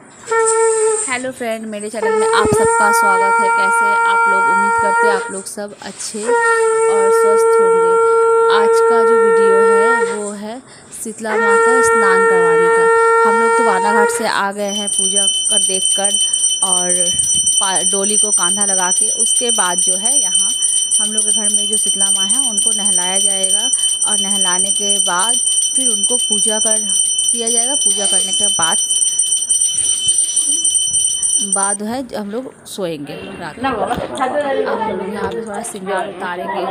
Hello friend, मेरे channel में आप सबका स्वागत है। कैसे आप लोग? उम्मीद करते हैं आप लोग सब अच्छे और स्वस्थ होंगे। आज का जो वीडियो है वो है शीतला माँ का स्नान करवाने का। हम लोग तो वाना घाट से आ गए हैं पूजा कर देख कर और डोली को कांधा लगा के। उसके बाद जो है यहाँ हम लोग के घर में जो शीतला माँ है उनको नहलाया जाएगा और नहलाने के बाद फिर उनको पूजा किया जाएगा। पूजा करने के बाद है हम लोग सोएंगे रात को। अब हम लोग यहाँ पे थोड़ा श्रृंगार उतारेंगे।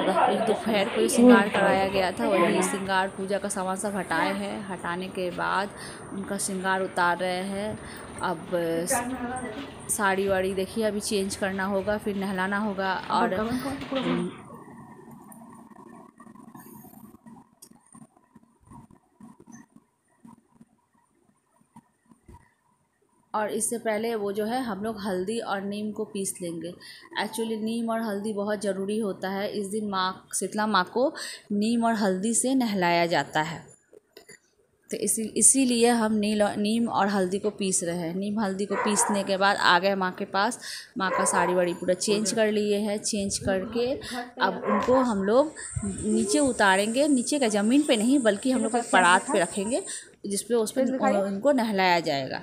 दोपहर को जो श्रृंगार कराया गया था वही श्रृंगार पूजा का सामान सब हटाए हैं। हटाने के बाद उनका श्रृंगार उतार रहे हैं। अब साड़ी वाड़ी देखिए अभी चेंज करना होगा, फिर नहलाना होगा। और इससे पहले वो जो है हम लोग हल्दी और नीम को पीस लेंगे। एक्चुअली नीम और हल्दी बहुत ज़रूरी होता है। इस दिन शीतला माँ को नीम और हल्दी से नहलाया जाता है। तो इसीलिए हम नीम और हल्दी को पीस रहे हैं। नीम हल्दी को पीसने के बाद आ गए माँ के पास। माँ का साड़ी वाड़ी पूरा चेंज कर लिए हैं। चेंज करके अब उनको हम लोग नीचे उतारेंगे। नीचे का ज़मीन पे नहीं बल्कि हम लोग एक परात पे रखेंगे उस पर उनको नहलाया जाएगा।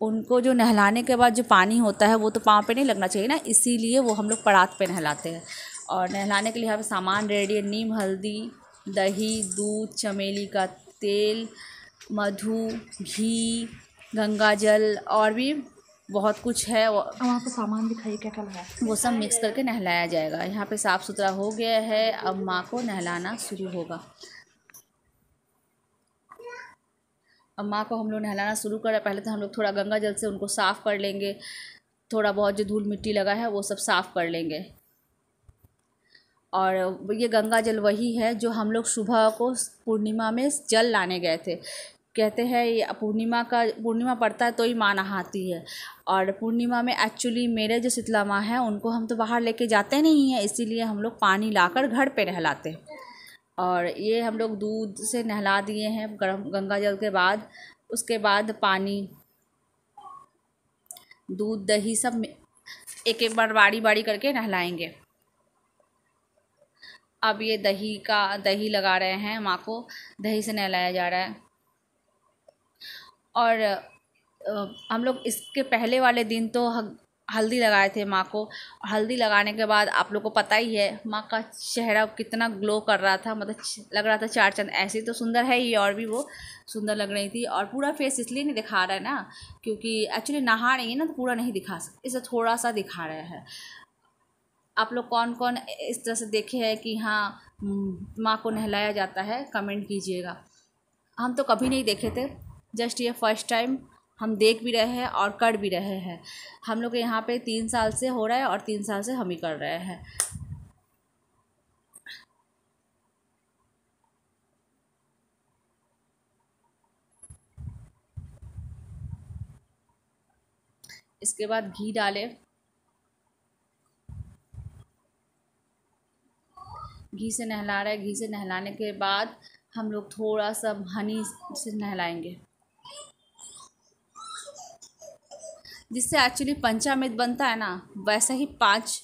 उनको जो नहलाने के बाद जो पानी होता है वो तो पाँव पे नहीं लगना चाहिए ना, इसीलिए वो हम लोग परात पे नहलाते हैं। और नहलाने के लिए यहाँ पे सामान रेडी है। नीम हल्दी, दही, दूध, चमेली का तेल, मधु, घी, गंगा जल और भी बहुत कुछ है। वहाँ पे सामान दिखाइए क्या क्या लगा है। वो सब मिक्स करके नहलाया जाएगा। यहाँ पे साफ़ सुथरा हो गया है। अब माँ को नहलाना शुरू होगा। अब माँ को हम लोग नहलाना शुरू करें। पहले तो हम लोग थोड़ा गंगा जल से उनको साफ़ कर लेंगे। थोड़ा बहुत जो धूल मिट्टी लगा है वो सब साफ़ कर लेंगे। और ये गंगा जल वही है जो हम लोग सुबह को पूर्णिमा में जल लाने गए थे। कहते हैं ये पूर्णिमा पड़ता है तो ही माँ नहाती है। और पूर्णिमा में एक्चुअली मेरे जो शीतला माँ हैं उनको हम तो बाहर लेके जाते नहीं हैं, इसीलिए हम लोग पानी लाकर घर पे नहलाते हैं। और ये हम लोग दूध से नहला दिए हैं गर्म गंगा जल के बाद। उसके बाद पानी, दूध, दही सब एक एक बार बारी करके नहलाएंगे। अब ये दही लगा रहे हैं माँ को। दही से नहलाया जा रहा है। और हम लोग इसके पहले वाले दिन तो हल्दी लगाए थे माँ को। हल्दी लगाने के बाद आप लोग को पता ही है माँ का चेहरा कितना ग्लो कर रहा था। मतलब लग रहा था चार चांद। ऐसी तो सुंदर है ही और भी वो सुंदर लग रही थी। और पूरा फेस इसलिए नहीं दिखा रहा है ना क्योंकि एक्चुअली नहा रही है ना, तो पूरा नहीं दिखा सकते, इसे थोड़ा सा दिखा रहे हैं। आप लोग कौन कौन इस तरह से देखे हैं कि हाँ माँ को नहलाया जाता है, कमेंट कीजिएगा। हम तो कभी नहीं देखे थे, जस्ट ये फर्स्ट टाइम हम देख भी रहे हैं और कर भी रहे हैं। हम लोग यहाँ पे 3 साल से हो रहा है और 3 साल से हम ही कर रहे हैं। इसके बाद घी डाले। घी से नहला रहे हैं। घी से नहलाने के बाद हम लोग थोड़ा सा हनी से नहलाएंगे, जिससे एक्चुअली पंचामृत बनता है ना, वैसे ही 5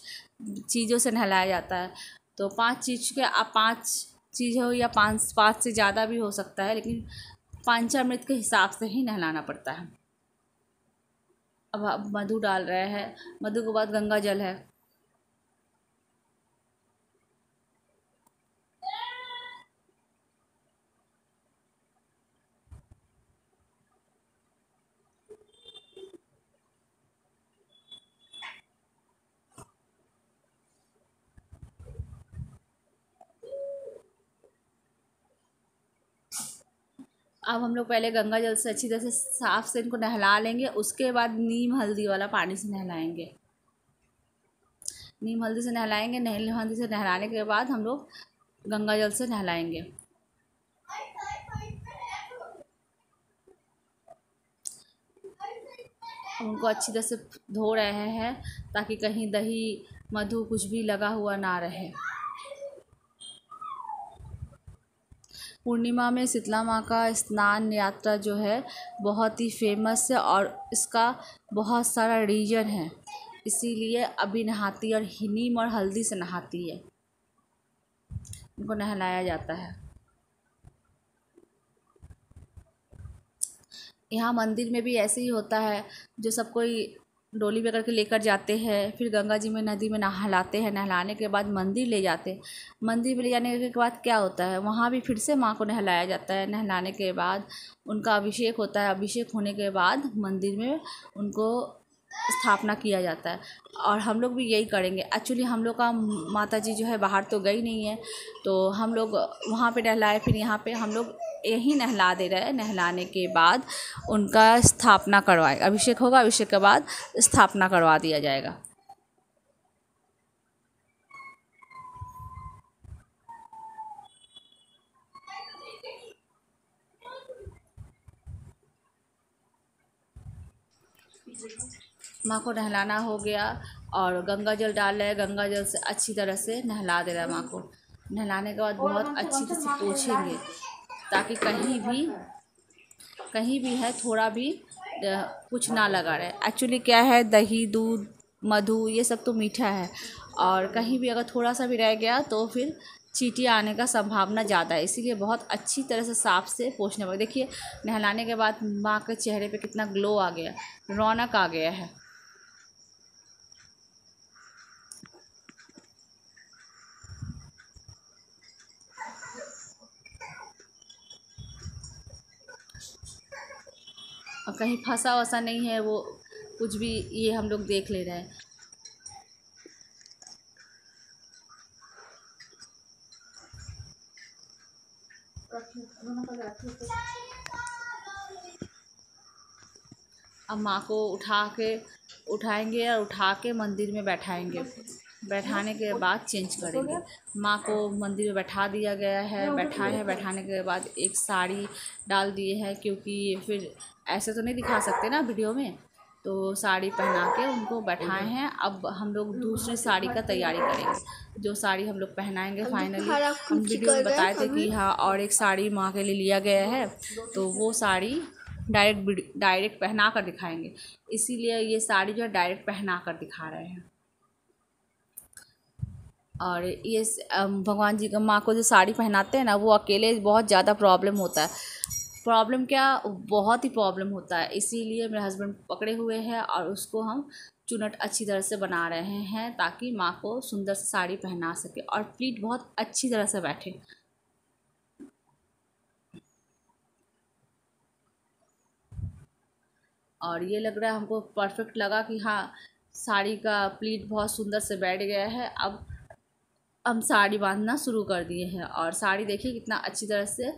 चीज़ों से नहलाया जाता है। तो 5 चीज़ के आप 5 चीज़ हो या 5 से ज़्यादा भी हो सकता है, लेकिन पंचामृत के हिसाब से ही नहलाना पड़ता है। अब आप मधु डाल रहे हैं। मधु के बाद गंगा जल है। अब हम लोग पहले गंगा जल से अच्छी तरह से साफ से इनको नहला लेंगे। उसके बाद नीम हल्दी वाला पानी से नहलाएंगे। नीम हल्दी से नहलाएंगे। नीम हल्दी से नहलाने के बाद हम लोग गंगा जल से नहलाएंगे। उनको अच्छी तरह से धो रहे हैं ताकि कहीं दही, मधु कुछ भी लगा हुआ ना रहे। पूर्णिमा में शीतला माँ का स्नान यात्रा जो है बहुत ही फेमस है और इसका बहुत सारा रीजन है, इसीलिए अभी नहाती है और नीम और हल्दी से नहाती है, उनको नहलाया जाता है। यहाँ मंदिर में भी ऐसे ही होता है, जो सब कोई डोली में करके लेकर जाते हैं, फिर गंगा जी में नदी में नहलाते हैं, नहलाने के बाद मंदिर ले जाते हैं। मंदिर में ले जाने के बाद क्या होता है, वहाँ भी फिर से माँ को नहलाया जाता है। नहलाने के बाद उनका अभिषेक होता है, अभिषेक होने के बाद मंदिर में उनको स्थापना किया जाता है। और हम लोग भी यही करेंगे। एक्चुअली हम लोग का माता जी जो है बाहर तो गई नहीं है, तो हम लोग वहाँ पे नहलाए, फिर यहाँ पे हम लोग यही नहला दे रहे हैं। नहलाने के बाद उनका स्थापना करवाए, अभिषेक होगा, अभिषेक के बाद स्थापना करवा दिया जाएगा। माँ को नहलाना हो गया और गंगा जल डाल रहे हैं, गंगा जल से अच्छी तरह से नहला दे रहा है माँ को। नहलाने के बाद बहुत अच्छी तरह से पोंछेंगे, ताकि कहीं भी है थोड़ा भी कुछ ना लगा रहे। एक्चुअली क्या है, दही, दूध, मधु ये सब तो मीठा है, और कहीं भी अगर थोड़ा सा भी रह गया तो फिर चींटियाँ आने का संभावना ज़्यादा है, इसीलिए बहुत अच्छी तरह से साफ से पोंछने पड़ेगा। देखिए नहलाने के बाद माँ के चेहरे पे कितना ग्लो आ गया, रौनक आ गया है। और कहीं फंसा वसा नहीं है वो कुछ भी, ये हम लोग देख ले रहे हैं। अब माँ को उठाएंगे और उठा के मंदिर में बैठाएंगे। बैठाने के बाद चेंज करेंगे। माँ को मंदिर में बैठा दिया गया है, बैठाने के बाद एक साड़ी डाल दिए है, क्योंकि फिर ऐसे तो नहीं दिखा सकते ना वीडियो में, तो साड़ी पहना के उनको बैठाए हैं। अब हम लोग दूसरी साड़ी का तैयारी करेंगे, जो साड़ी हम लोग पहनाएंगे फाइनली। हम वीडियो में बताए थे कि हाँ और एक साड़ी माँ के लिए लिया गया है, तो वो साड़ी डायरेक्ट पहना कर दिखाएंगे, इसीलिए ये साड़ी जो है डायरेक्ट पहना कर दिखा रहे हैं। और ये भगवान जी का माँ को जो साड़ी पहनाते हैं ना, वो अकेले बहुत ज़्यादा प्रॉब्लम होता है। प्रॉब्लम क्या, बहुत ही प्रॉब्लम होता है, इसीलिए मेरे हस्बैंड पकड़े हुए हैं और उसको हम चुनट अच्छी तरह से बना रहे हैं, ताकि माँ को सुंदर से साड़ी पहना सके और प्लीट बहुत अच्छी तरह से बैठे। और ये लग रहा है हमको परफेक्ट लगा कि हाँ साड़ी का प्लीट बहुत सुंदर से बैठ गया है। अब हम साड़ी बांधना शुरू कर दिए हैं, और साड़ी देखिए कितना अच्छी तरह से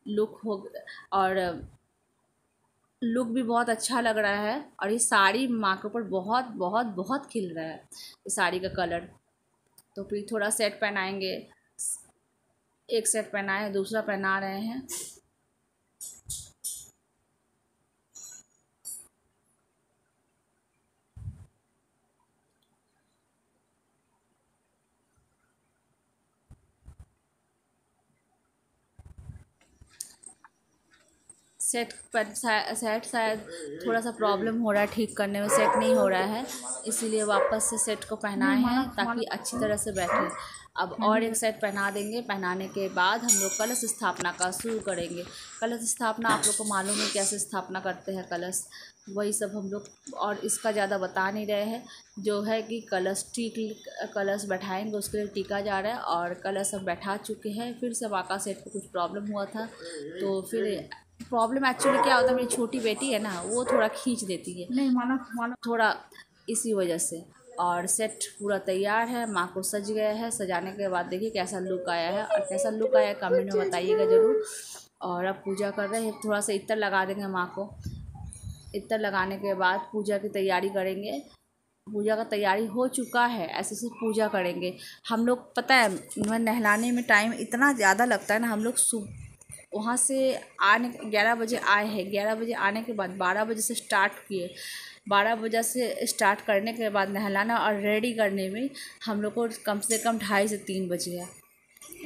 लुक हो, और लुक भी बहुत अच्छा लग रहा है। और ये साड़ी माँ के ऊपर बहुत बहुत बहुत खिल रहा है, ये साड़ी का कलर। तो फिर थोड़ा सेट पहनाएंगे, एक सेट पहनाए, दूसरा पहना रहे हैं। सेट शायद थोड़ा सा प्रॉब्लम हो रहा है ठीक करने में, सेट नहीं हो रहा है, इसीलिए वापस से सेट को पहनाए हैं ताकि अच्छी तरह से बैठे। अब और एक सेट पहना देंगे। पहनाने के बाद हम लोग कलश स्थापना का शुरू करेंगे। कलश स्थापना आप लोग को मालूम है कैसे स्थापना करते हैं कलश, वही सब हम लोग, और इसका ज़्यादा बता नहीं रहे हैं। जो है कि कलश बैठाएंगे, उसके लिए टीका जा रहा है, और कलश हम बैठा चुके हैं। फिर से वाका सेट को कुछ प्रॉब्लम हुआ था, तो फिर प्रॉब्लम एक्चुअली क्या होता है, मेरी छोटी बेटी है ना, वो थोड़ा खींच देती है, नहीं माना थोड़ा इसी वजह से। और सेट पूरा तैयार है, माँ को सज गया है। सजाने के बाद देखिए कैसा लुक आया है, और कैसा लुक आया है कमेंट में बताइएगा ज़रूर। और अब पूजा कर रहे हैं, थोड़ा सा इत्र लगा देंगे माँ को। इत्र लगाने के बाद पूजा की तैयारी करेंगे। पूजा का तैयारी हो चुका है, ऐसे से पूजा करेंगे हम लोग। पता है नहलाने में टाइम इतना ज़्यादा लगता है ना, हम लोग वहाँ से आने 11 बजे आए हैं। 11 बजे आने के बाद 12 बजे से स्टार्ट किए। 12 बजे से स्टार्ट करने के बाद नहलाना और रेडी करने में हम लोग को कम से कम 2:30 से 3 बज गया।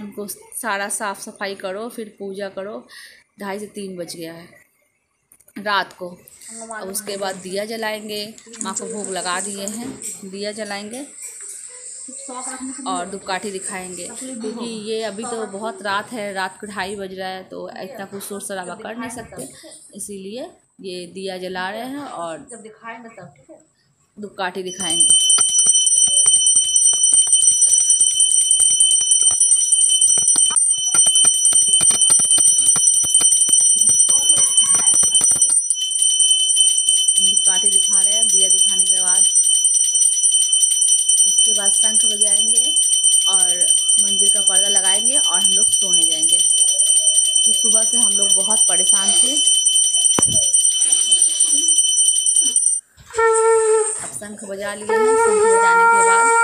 उनको सारा साफ़ सफाई करो, फिर पूजा करो। 2:30 से 3 बज गया है रात को। अब उसके बाद दिया जलाएंगे, माँ को भोग लगा दिए हैं, दिया जलाएंगे और धूपकाठी दिखाएंगे। क्योंकि ये अभी तो बहुत रात है, रात को 2:30 बज रहा है, तो इतना कुछ शोर शराबा कर नहीं सकते, इसीलिए ये दिया जला रहे हैं और जब दिखाएंगे तब ठीक है धूपकाठी दिखाएंगे। धूपकाठी दिखा रहे हैं। दिया दिखाने के बाद उसके बाद शंख बजाएंगे और मंदिर का पर्दा लगाएंगे और हम लोग सोने जाएंगे। कि सुबह से हम लोग बहुत परेशान थे। अब शंख बजा लिए हैं। शंख बजाने के बाद